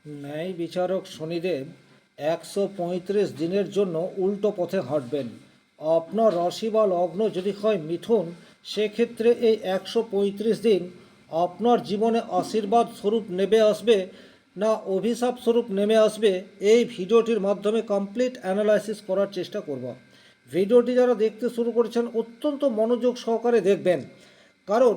ন্যায় বিচারক শনিদেব 135 দিনের জন্য উল্টো পথে হাঁটবেন। আপনার রাশি বা লগ্ন যদি হয় মিথুন, সেক্ষেত্রে এই 135 দিন আপনার জীবনে আশীর্বাদ স্বরূপ নেমে আসবে না অভিশাপ স্বরূপ নেমে আসবে, এই ভিডিওটির মাধ্যমে কমপ্লিট অ্যানালাইসিস করার চেষ্টা করব। ভিডিওটি যারা দেখতে শুরু করেছেন অত্যন্ত মনোযোগ সহকারে দেখবেন, কারণ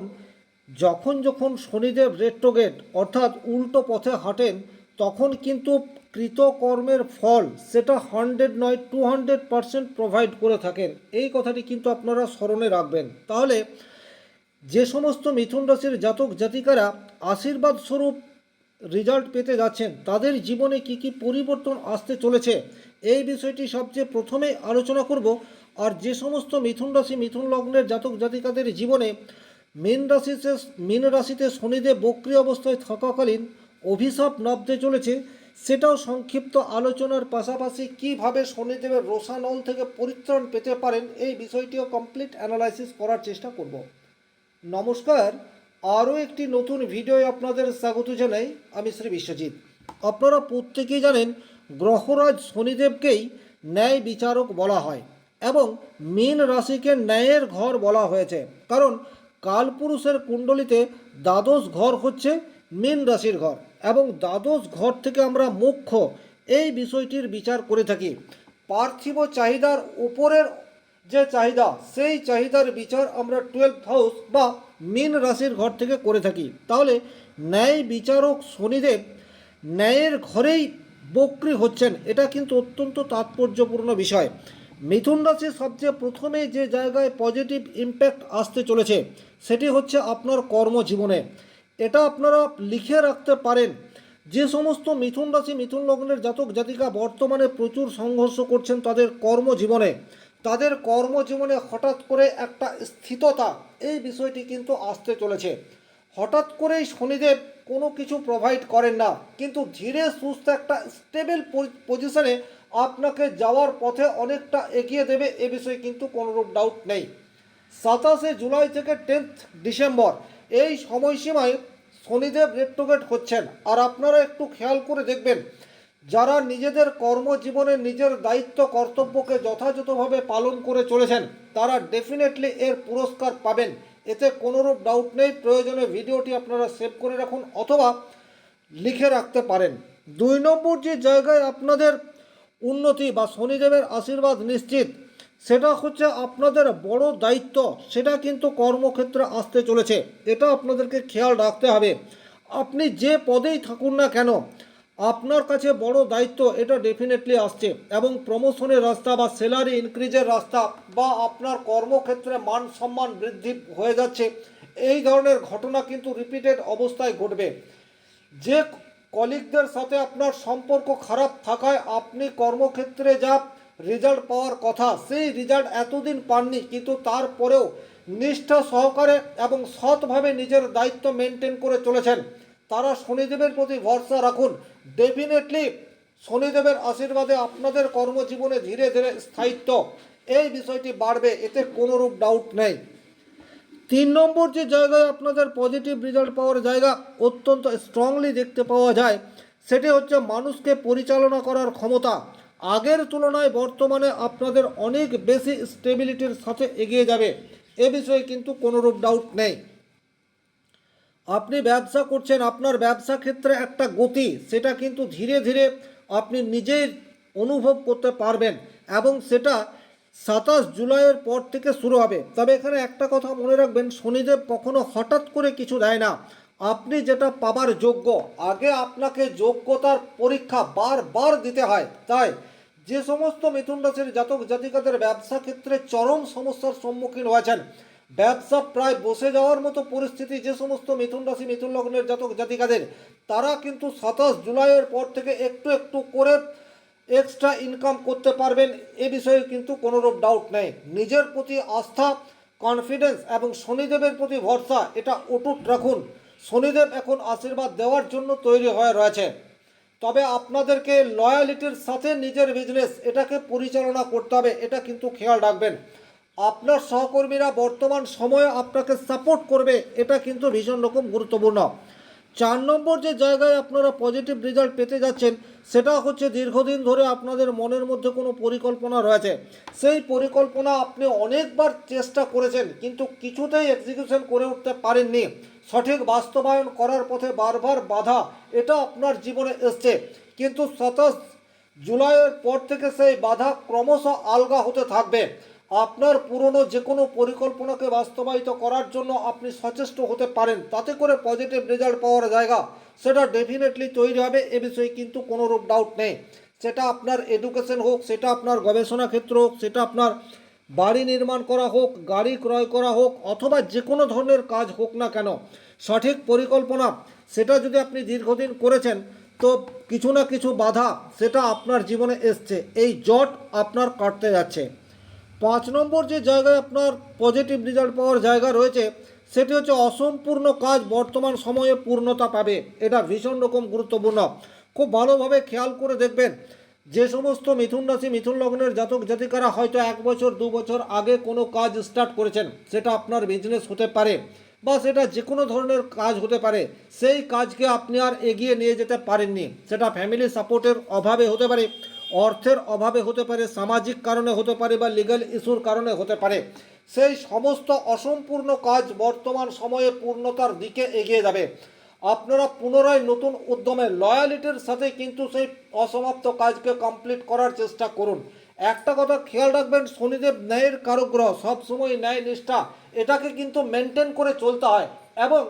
যখন যখন শনিদেব রেট্রোগেট অর্থাৎ উল্টো পথে হাঁটেন, তখন কিন্তু কৃতকর্মের ফল সেটা 100 নয় 200% প্রোভাইড করে থাকেন। এই কথাটি কিন্তু আপনারা স্মরণে রাখবেন। তাহলে যে সমস্ত মিথুন রাশির জাতক জাতিকারা আশীর্বাদ স্বরূপ রেজাল্ট পেতে যাচ্ছেন, তাদের জীবনে কি কি পরিবর্তন আসতে চলেছে, এই বিষয়টি সবচেয়ে প্রথমে আলোচনা করব। আর যে সমস্ত মিথুন রাশি মিথুন লগ্নের জাতক জাতিকাদের জীবনে মীন রাশিতে শনিদেব বক্রী অবস্থায় থাকাকালীন অভিশাপ নামতে চলেছে, সেটাও সংক্ষিপ্ত আলোচনার পাশাপাশি কিভাবে শনিদেবের রোষানল থেকে পরিত্রাণ পেতে পারেন, এই বিষয়টিও কমপ্লিট অ্যানালাইসিস করার চেষ্টা করব। নমস্কার, আরও একটি নতুন ভিডিও আপনাদের স্বাগত জানাই। আমি শ্রী বিশ্বজিৎ। আপনারা প্রত্যেকেই জানেন গ্রহরাজ শনিদেবকেই ন্যায় বিচারক বলা হয় এবং মীন রাশিকে ন্যায়ের ঘর বলা হয়েছে, কারণ কালপুরুষের কুণ্ডলিতে দ্বাদশ ঘর হচ্ছে মীন রাশির ঘর এবং দ্বাদশ ঘর থেকে আমরা মোক্ষ এই বিষয়টির বিচার করে থাকি। পার্থিব চাহিদার উপরের যে চাহিদা, সেই চাহিদার বিচার আমরা 12th হাউস বা মীন রাশির ঘর থেকে করে থাকি। তাহলে ন্যায় বিচারক শনিদেব ন্যায়ের ঘরেই বক্রী হচ্ছেন, এটা কিন্তু অত্যন্ত তাৎপর্যপূর্ণ বিষয়। মিথুন রাশির সবচেয়ে প্রথমে যে জায়গায় পজিটিভ ইম্প্যাক্ট আসতে চলেছে, সেটি হচ্ছে আপনার কর্মজীবনে। এটা আপনারা লিখে রাখতে পারেন। যে সমস্ত মিথুন রাশি মিথুন লগ্নের জাতক জাতিকা বর্তমানে প্রচুর সংঘর্ষ করছেন তাদের কর্মজীবনে হঠাৎ করে একটা স্থিততা, এই বিষয়টি কিন্তু আসতে চলেছে। হঠাৎ করেই শনিদেব কোনো কিছু প্রোভাইড করেন না, কিন্তু ধীরে সুস্থ একটা স্টেবল পজিশনে আপনাকে যাওয়ার পথে অনেকটা এগিয়ে দেবে, এ বিষয়ে কিন্তু কোনোরূপ ডাউট নেই। 27শে জুলাই থেকে 10th ডিসেম্বর এই সময়সীমায় শনিদেব রেট্রোগেট হচ্ছেন। আর আপনারা একটু খেয়াল করে দেখবেন, যারা নিজেদের কর্মজীবনে নিজের দায়িত্ব কর্তব্যকে যথাযথভাবে পালন করে চলেছেন, তারা ডেফিনেটলি এর পুরস্কার পাবেন, এতে কোনোরূপ ডাউট নেই। প্রয়োজনে ভিডিওটি আপনারা সেভ করে রাখুন অথবা লিখে রাখতে পারেন। 2 নম্বর যে জায়গায় আপনাদের উন্নতি বা শনিদেবের আশীর্বাদ নিশ্চিত, সেটা হচ্ছে আপনাদের বড় দায়িত্ব, সেটা কিন্তু কর্মক্ষেত্রে আসতে চলেছে। এটা আপনাদেরকে খেয়াল রাখতে হবে। আপনি যে পদেই থাকুন না কেন, আপনার কাছে বড় দায়িত্ব এটা ডেফিনেটলি আসছে এবং প্রমোশনের রাস্তা বা স্যালারি ইনক্রিজের রাস্তা বা আপনার কর্মক্ষেত্রে মান সম্মান বৃদ্ধি হয়ে যাচ্ছে, এই ধরনের ঘটনা কিন্তু রিপিটেড অবস্থায় ঘটবে। যে কলিগদের সাথে আপনার সম্পর্ক খারাপ থাকায় আপনি কর্মক্ষেত্রে যা রেজাল্ট পাওয়ার কথা, সেই রেজাল্ট এতদিন পাননি, কিন্তু তারপরেও নিষ্ঠা সহকারে এবং সৎভাবে নিজের দায়িত্ব মেনটেন করে চলেছেন, তারা শনিদেবের প্রতি ভরসা রাখুন। ডেফিনেটলি শনিদেবের আশীর্বাদে আপনাদের কর্মজীবনে ধীরে ধীরে স্থায়িত্ব এই বিষয়টি বাড়বে, এতে কোনোরূপ ডাউট নেই। 3 নম্বর যে জায়গায় আপনাদের পজিটিভ রেজাল্ট পাওয়ার জায়গা অত্যন্ত স্ট্রংলি দেখতে পাওয়া যায়, সেটি হচ্ছে মানুষকে পরিচালনা করার ক্ষমতা। আগের তুলনায় বর্তমানে আপনাদের অনেক বেশি স্টেবিলিটির সাথে এগিয়ে যাবে, এ বিষয়ে কিন্তু কোনোরূপ ডাউট নেই। আপনি ব্যবসা করছেন, আপনার ব্যবসা ক্ষেত্রে একটা গতি, সেটা কিন্তু ধীরে ধীরে আপনি নিজেই অনুভব করতে পারবেন এবং সেটা 27 জুলাইয়ের পর থেকে শুরু হবে। তবে এখানে একটা কথা মনে রাখবেন, শনিদেব কখনো হঠাৎ করে কিছু দেয় না। আপনি যেটা পাবার যোগ্য, আগে আপনাকে যোগ্যতার পরীক্ষা বারবার দিতে হয়। তাই যে সমস্ত মিথুন রাশির জাতক জাতিকাদের ব্যবসা ক্ষেত্রে চরম সমস্যার সম্মুখীন হয়েছেন, ব্যবসা প্রায় বসে যাওয়ার মতো পরিস্থিতি যে সমস্ত মিথুন রাশি মিথুন লগ্নের জাতক জাতিকাদের, তারা কিন্তু 27 জুলাইয়ের পর থেকে একটু একটু করে এক্সট্রা ইনকাম করতে পারবেন, এ বিষয়ে কিন্তু কোনোরূপ ডাউট নেই। নিজের প্রতি আস্থা, কনফিডেন্স এবং শনিদেবের প্রতি ভরসা এটা অটুট রাখুন। শনিদেব এখন আশীর্বাদ দেওয়ার জন্য তৈরি হয়ে রয়েছে। তবে আপনাদেরকে লয়ালিটির সাথে নিজের বিজনেস এটাকে পরিচালনা করতে হবে, এটা কিন্তু খেয়াল রাখবেন। আপনার সহকর্মীরা বর্তমান সময়ে আপনাকে সাপোর্ট করবে, এটা কিন্তু ভীষণ রকম গুরুত্বপূর্ণ। 4 নম্বর যে জায়গায় আপনারা পজিটিভ রেজাল্ট পেতে যাচ্ছেন সেটা হচ্ছে দীর্ঘদিন ধরে আপনাদের মনের মধ্যে কোনো পরিকল্পনা রয়েছে, সেই পরিকল্পনা আপনি অনেকবার চেষ্টা করেছেন কিন্তু কিছুতেই এক্সিকিউশন করে উঠতে পারেননি, সঠিক বাস্তবায়ন করার পথে বারবার বাধা এটা আপনার জীবনে এসছে। কিন্তু 27 জুলাইয়ের পর থেকে সেই বাধা ক্রমশ আলগা হতে থাকবে। আপনার পুরনো যে কোনো পরিকল্পনাকে বাস্তবায়িত করার জন্য আপনি সচেষ্ট হতে পারেন, তাতে করে পজিটিভ রেজাল্ট পাওয়ার জায়গা সেটা ডেফিনেটলি তৈরি হবে, এ বিষয়ে কিন্তু কোনো রূপ ডাউট নেই। সেটা আপনার এডুকেশন হোক, সেটা আপনার গবেষণা ক্ষেত্র হোক, সেটা আপনার বাড়ি নির্মাণ করা হোক, গাড়ি ক্রয় করা হোক, অথবা যে কোনো ধরনের কাজ হোক না কেন, সঠিক পরিকল্পনা সেটা যদি আপনি দীর্ঘদিন করেছেন তো কিছু না কিছু বাধা সেটা আপনার জীবনে এসছে, এই জট আপনার কাটতে যাচ্ছে। 5 নম্বর যে জায়গায় আপনার পজিটিভ রেজাল্ট পাওয়ার জায়গা রয়েছে সেটি হচ্ছে অসম্পূর্ণ কাজ বর্তমান সময়ে পূর্ণতা পাবে, এটা ভীষণ রকম গুরুত্বপূর্ণ। খুব ভালোভাবে খেয়াল করে দেখবেন, যে সমস্ত মিথুন রাশি মিথুন লগ্নের জাতক জাতিকারা হয়তো 1 বছর 2 বছর আগে কোনো কাজ স্টার্ট করেছেন, সেটা আপনার বিজনেস হতে পারে বা সেটা যে কোনো ধরনের কাজ হতে পারে, সেই কাজকে আপনি আর এগিয়ে নিয়ে যেতে পারেননি, সেটা ফ্যামিলি সাপোর্টের অভাবে হতে পারে, অর্থের অভাবে হতে পারে, সামাজিক কারণে হতে পারে বা লিগ্যাল ইস্যুর কারণে হতে পারে। সেই সমস্ত অসম্পূর্ণ কাজ বর্তমান সময়ে পূর্ণতার দিকে এগিয়ে যাবে। আপনারা পুনরায় নতুন উদ্যমে লয়ালিটির সাথে কিন্তু সেই অসমাপ্ত কাজকে কমপ্লিট করার চেষ্টা করুন। একটা কথা খেয়াল রাখবেন, শনিদেব ন্যায়ের কারক গ্রহ, সবসময় ন্যায় নিষ্ঠা এটাকে কিন্তু মেনটেন করে চলতে হয়, এবং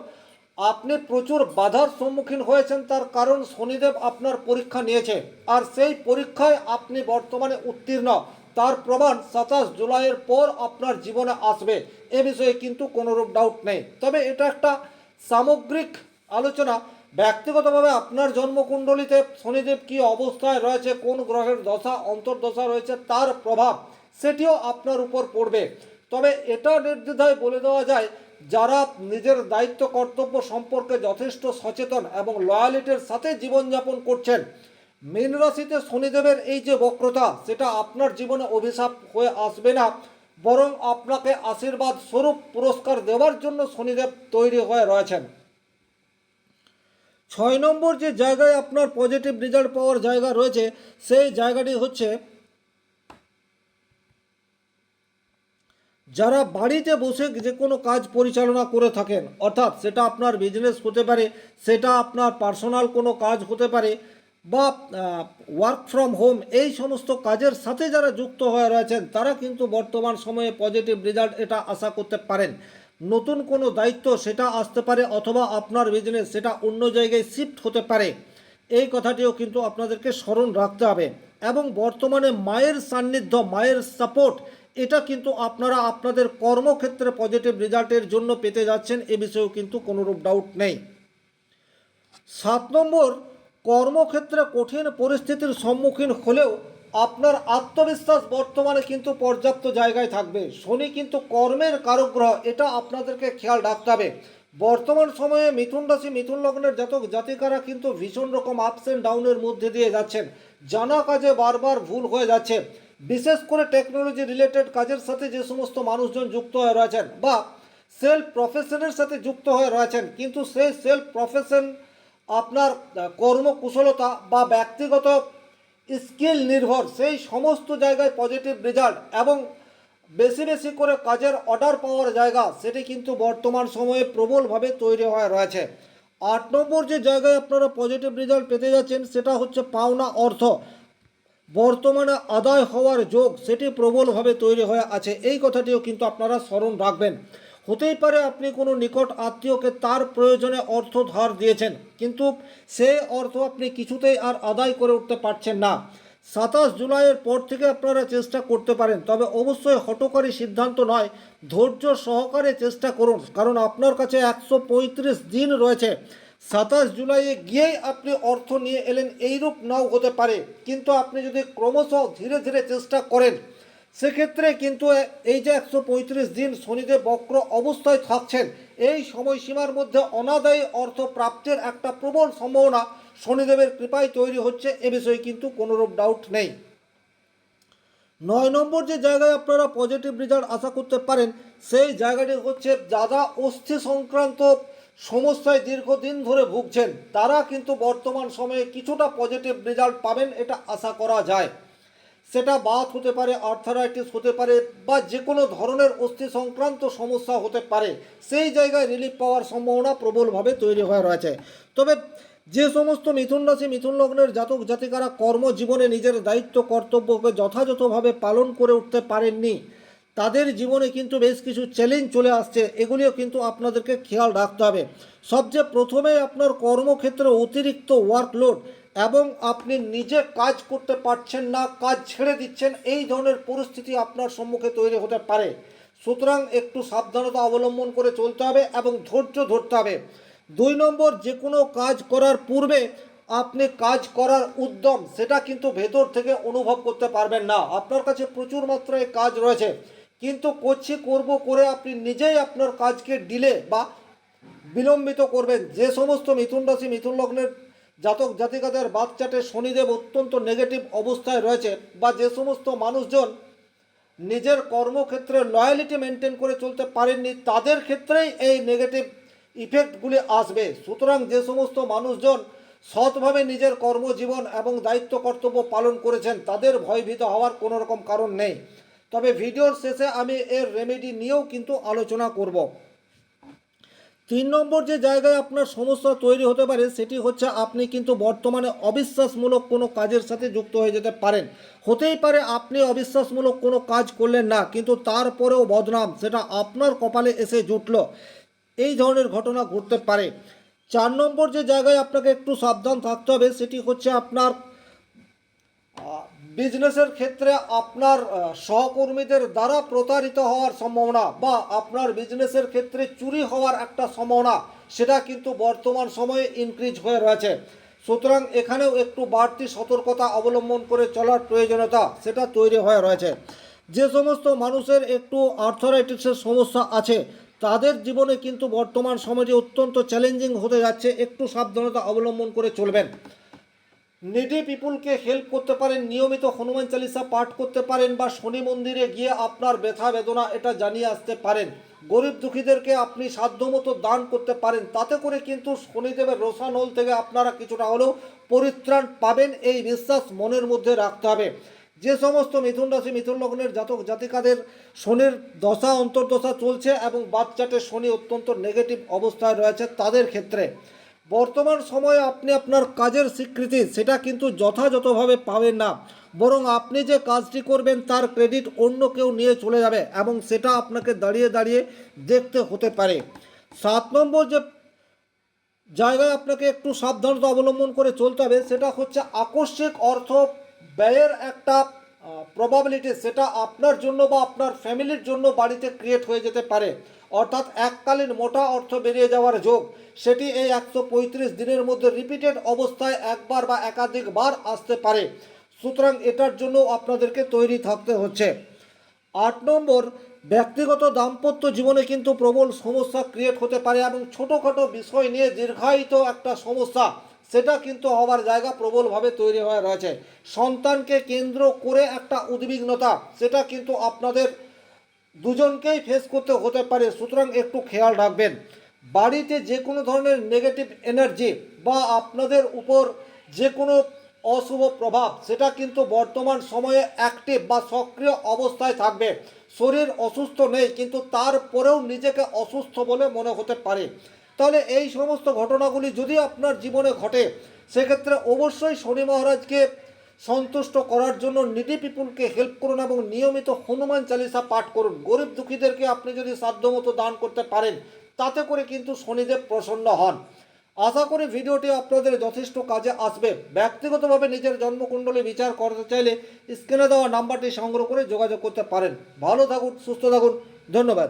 আপনি প্রচুর বাধার সম্মুখীন হয়েছেন, তার কারণ শনিদেব আপনার পরীক্ষা নিয়েছে, আর সেই পরীক্ষায় আপনি বর্তমানে উত্তীর্ণ, তার প্রমাণ 27 জুলাইয়ের পর আপনার জীবনে আসবে, এ বিষয়ে কিন্তু কোনোরূপ ডাউট নেই। তবে এটা একটা সামগ্রিক আলোচনা, ব্যক্তিগতভাবে আপনার জন্মকুণ্ডলিতে শনিদেব কী অবস্থায় রয়েছে, কোন গ্রহের দশা অন্তর্দশা রয়েছে, তার প্রভাব সেটিও আপনার উপর পড়বে। তবে এটা নির্দ্বিধায় বলে দেওয়া যায়, যারা নিজের দায়িত্ব কর্তব্য সম্পর্কে যথেষ্ট সচেতন এবং লয়ালিটির সাথে জীবনযাপন করছেন, মীন রাশিতে শনিদেবের এই যে বক্রতা সেটা আপনার জীবনে অভিশাপ হয়ে আসবে না, বরং আপনাকে আশীর্বাদ স্বরূপ পুরস্কার দেওয়ার জন্য শনিদেব তৈরি হয়ে রয়েছেন। 6 নম্বর যে জায়গায় আপনার পজিটিভ রেজাল্ট পাওয়ার জায়গা রয়েছে সেই জায়গাটি হচ্ছে যারা বাড়িতে বসে যে কোনো কাজ পরিচালনা করে থাকেন, অর্থাৎ সেটা আপনার বিজনেস হতে পারে, সেটা আপনার পার্সোনাল কোনো কাজ হতে পারে, বা ওয়ার্ক ফ্রম হোম, এই সমস্ত কাজের সাথে যারা যুক্ত হয়ে রয়েছেন তারা কিন্তু বর্তমান সময়ে পজিটিভ রেজাল্ট এটা আশা করতে পারেন। নতুন কোনো দায়িত্ব সেটা আসতে পারে, অথবা আপনার বিজনেস সেটা অন্য জায়গায় শিফট হতে পারে, এই কথাটিও কিন্তু আপনাদেরকে স্মরণ রাখতে হবে। এবং বর্তমানে মায়ের সান্নিধ্য, মায়ের সাপোর্ট এটা কিন্তু আপনারা আপনাদের কর্মক্ষেত্রে পজিটিভ রেজাল্টের জন্য পেতে যাচ্ছেন, এ বিষয়েও কিন্তু কোনোরূপ ডাউট নেই। 7 নম্বর, কর্মক্ষেত্রে কঠিন পরিস্থিতির সম্মুখীন হলেও আপনার আত্মবিশ্বাস বর্তমানে কিন্তু পর্যাপ্ত জায়গায় থাকবে। শনি কিন্তু কর্মের কারক গ্রহ, এটা আপনাদেরকে খেয়াল রাখতে হবে। বর্তমান সময়ে মিথুন রাশি মিথুন লগ্নের জাতক জাতিকারা কিন্তু ভীষণ রকম আপস অ্যান্ড ডাউনের মধ্যে দিয়ে যাচ্ছেন, জানা কাজে বারবার ভুল হয়ে যাচ্ছে, বিশেষ করে টেকনোলজি রিলেটেড কাজের সাথে যে সমস্ত মানুষজন যুক্ত হয়ে রয়েছেন বা সেলফ প্রফেশনের সাথে যুক্ত হয়ে রয়েছেন, কিন্তু সেই সেলফ প্রফেশন আপনার কর্মকুশলতা বা ব্যক্তিগত স্কিল নির্ভর, সেই সমস্ত জায়গায় পজিটিভ রেজাল্ট এবং বেশি বেশি করে কাজের অর্ডার পাওয়ার জায়গা সেটি কিন্তু বর্তমান সময়ে প্রবলভাবে তৈরি হয়ে রয়েছে। 8 নম্বর যে জায়গায় আপনারা পজিটিভ রেজাল্ট পেতে যাচ্ছেন সেটা হচ্ছে পাওনা অর্থ বর্তমানে আদায় হওয়ার যোগ সেটি প্রবলভাবে তৈরি হয়ে আছে, এই কথাটিও কিন্তু আপনারা স্মরণ রাখবেন। হতেই পারে আপনি কোনো নিকট আত্মীয়কে তার প্রয়োজনে অর্থ ধার দিয়েছেন, কিন্তু সেই অর্থ আপনি কিছুতেই আর আদায় করে উঠতে পারছেন না। 27 জুলাইয়ের পর থেকে আপনারা চেষ্টা করতে পারেন, তবে অবশ্যই হঠকারী সিদ্ধান্ত নয়, ধৈর্য সহকারে চেষ্টা করুন, কারণ আপনার কাছে 135 দিন রয়েছে। 27 জুলাইয়ে গিয়েই আপনি অর্থ নিয়ে এলেন এইরূপ নাও হতে পারে, কিন্তু আপনি যদি ক্রমশ ধীরে ধীরে চেষ্টা করেন সেক্ষেত্রে কিন্তু এই যে 135 দিন শনিদেব বক্র অবস্থায় থাকছেন, এই সময়সীমার মধ্যে অনাদায়ী অর্থ প্রাপ্তির একটা প্রবল সম্ভাবনা শনিদেবের কৃপায় তৈরি হচ্ছে, এ বিষয়ে কিন্তু কোনোরূপ ডাউট নেই। 9 নম্বর যে জায়গায় আপনারা পজিটিভ রেজাল্ট আশা করতে পারেন সেই জায়গাটি হচ্ছে যারা অস্থি সংক্রান্ত সমস্যায় দীর্ঘদিন ধরে ভুগছেন, তারা কিন্তু বর্তমান সময়ে কিছুটা পজিটিভ রেজাল্ট পাবেন, এটা আশা করা যায়। সেটা বাত হতে পারে, আর্থারাইটিস হতে পারে, বা যে কোনো ধরনের অস্থি সংক্রান্ত সমস্যা হতে পারে, সেই জায়গায় রিলিফ পাওয়ার সম্ভাবনা প্রবলভাবে তৈরি হয়ে রয়েছে। তবে যে সমস্ত মিথুন রাশি মিথুন লগ্নের জাতক জাতিকারা কর্মজীবনে নিজের দায়িত্ব কর্তব্যকে যথাযথভাবে পালন করে উঠতে পারেননি, তাদের জীবনে কিন্তু বেশ কিছু চ্যালেঞ্জ চলে আসছে, এগুলিও কিন্তু আপনাদেরকে খেয়াল রাখতে হবে। সবচেয়ে প্রথমে আপনার কর্মক্ষেত্রে অতিরিক্ত ওয়ার্কলোড এবং আপনি নিজে কাজ করতে পারছেন না, কাজ ছেড়ে দিচ্ছেন, এই ধরনের পরিস্থিতি আপনার সম্মুখে তৈরি হতে পারে। সুতরাং একটু সাবধানতা অবলম্বন করে চলতে হবে এবং ধৈর্য ধরতে হবে। 2 নম্বর, যে কোনো কাজ করার পূর্বে আপনি কাজ করার উদ্যম সেটা কিন্তু ভেতর থেকে অনুভব করতে পারবেন না। আপনার কাছে প্রচুর মাত্রায় কাজ রয়েছে, কিন্তু করব করে আপনি নিজেই আপনার কাজকে ডিলে বা বিলম্বিত করবেন। যে সমস্ত মিথুন রাশি মিথুন লগ্নের জাতক জাতিকাদের বাচ্চাটে শনিদেব অত্যন্ত নেগেটিভ অবস্থায় রয়েছে, বা যে সমস্ত মানুষজন নিজের কর্মক্ষেত্রে লয়ালিটি মেনটেন করে চলতে পারেননি, তাদের ক্ষেত্রেই এই নেগেটিভ ইফেক্টগুলি আসবে। সুতরাং যে সমস্ত মানুষজন সৎভাবে নিজের কর্মজীবন এবং দায়িত্ব কর্তব্য পালন করেছেন, তাদের ভয়ভীত হওয়ার কোনো রকম কারণ নেই। তবে ভিডিওর শেষে আমি এর রেমেডি নিয়েও কিন্তু আলোচনা করব। 3 নম্বর যে জায়গায় আপনার সমস্যা তৈরি হতে পারে সেটি হচ্ছে আপনি কিন্তু বর্তমানে অবিশ্বাসমূলক কোনো কাজের সাথে যুক্ত হয়ে যেতে পারেন। হতেই পারে আপনি অবিশ্বাসমূলক কোনো কাজ করলেন না, কিন্তু তারপরেও বদনাম সেটা আপনার কপালে এসে জুটল, এই ধরনের ঘটনা ঘটতে পারে। 4 নম্বর যে জায়গায় আপনাকে একটু সাবধান থাকতে হবে সেটি হচ্ছে আপনার বিজনেসের ক্ষেত্রে আপনার সহকর্মীদের দ্বারা প্রতারিত হওয়ার সম্ভাবনা, বা আপনার বিজনেসের ক্ষেত্রে চুরি হওয়ার একটা সম্ভাবনা, সেটা কিন্তু বর্তমান সময়ে ইনক্রিজ হয়ে রয়েছে। সুতরাং এখানেও একটু বাড়তি সতর্কতা অবলম্বন করে চলার প্রয়োজনীয়তা সেটা তৈরি হয়ে রয়েছে। যে সমস্ত মানুষের একটু আর্থারাইটিসের সমস্যা আছে, তাদের জীবনে কিন্তু বর্তমান সময়ে অত্যন্ত চ্যালেঞ্জিং হতে যাচ্ছে, একটু সাবধানতা অবলম্বন করে চলবেন। নিডি পিপুলকে হেল্প করতে পারেন, নিয়মিত হনুমান চালিসা পাঠ করতে পারেন, বা শনি মন্দিরে গিয়ে আপনার ব্যথা বেদনা এটা জানিয়ে আসতে পারেন। গরিব দুঃখীদেরকে আপনি সাধ্যমতো দান করতে পারেন, তাতে করে কিন্তু শনিদেবের রোষানল থেকে আপনারা কিছুটা হলেও পরিত্রাণ পাবেন, এই বিশ্বাস মনের মধ্যে রাখতে হবে। যে সমস্ত মিথুন রাশি মিথুন লগ্নের জাতক জাতিকাদের শনির দশা অন্তর্দশা চলছে এবং বাচ্চাটে শনি অত্যন্ত নেগেটিভ অবস্থায় রয়েছে, তাদের ক্ষেত্রে বর্তমান সময়ে আপনি আপনার কাজের স্বীকৃতি সেটা কিন্তু যথাযথভাবে পাবেন না, বরং আপনি যে কাজটি করবেন তার ক্রেডিট অন্য কেউ নিয়ে চলে যাবে, এবং সেটা আপনাকে দাঁড়িয়ে দাঁড়িয়ে দেখতে হতে পারে। 7 নম্বর যে জায়গায় আপনাকে একটু সাবধানতা অবলম্বন করে চলতে হবে সেটা হচ্ছে আকস্মিক অর্থ ব্যয়ের একটা প্রবাবিলিটি, সেটা আপনার জন্য বা আপনার ফ্যামিলির জন্য বাড়িতে ক্রিয়েট হয়ে যেতে পারে। অর্থাৎ এককালীন মোটা অর্থ বেরিয়ে যাওয়ার যোগ, সেটি এই 135 দিনের মধ্যে রিপিটেড অবস্থায় একবার বা একাধিকবার আসতে পারে। সুতরাং এটার জন্য আপনাদেরকে তৈরি থাকতে হচ্ছে। 8 নম্বর, ব্যক্তিগত দাম্পত্য জীবনে কিন্তু প্রবল সমস্যা ক্রিয়েট হতে পারে, এবং ছোটোখাটো বিষয় নিয়ে দীর্ঘায়িত একটা সমস্যা সেটা কিন্তু হওয়ার জায়গা প্রবলভাবে তৈরি হয়ে রয়েছে। সন্তানকে কেন্দ্র করে একটা উদ্বিগ্নতা সেটা কিন্তু আপনাদের দুজনকেই ফেস করতে হতে পারে। সুতরাং একটু খেয়াল রাখবেন। বাড়িতে যে কোনো ধরনের নেগেটিভ এনার্জি বা আপনাদের উপর যে কোনো অশুভ প্রভাব সেটা কিন্তু বর্তমান সময়ে অ্যাক্টিভ বা সক্রিয় অবস্থায় থাকবে। শরীর অসুস্থ নেই, কিন্তু তারপরেও নিজেকে অসুস্থ বলে মনে হতে পারে। তাহলে এই সমস্ত ঘটনাগুলি যদি আপনার জীবনে ঘটে, সেক্ষেত্রে অবশ্যই শনি মহারাজকে সন্তুষ্ট করার জন্য নিডি পিপুলকে হেল্প করুন এবং নিয়মিত হনুমান চালিসা পাঠ করুন। গরিব দুঃখীদেরকে আপনি যদি সাধ্যমতো দান করতে পারেন, তাতে করে কিন্তু শনিদেব প্রসন্ন হন। আশা করি ভিডিওটি আপনাদের যথেষ্ট কাজে আসবে। ব্যক্তিগতভাবে নিজের জন্মকুণ্ডলী বিচার করতে চাইলে স্ক্রিনে দেওয়া নাম্বারটি সংগ্রহ করে যোগাযোগ করতে পারেন। ভালো থাকুন, সুস্থ থাকুন, ধন্যবাদ।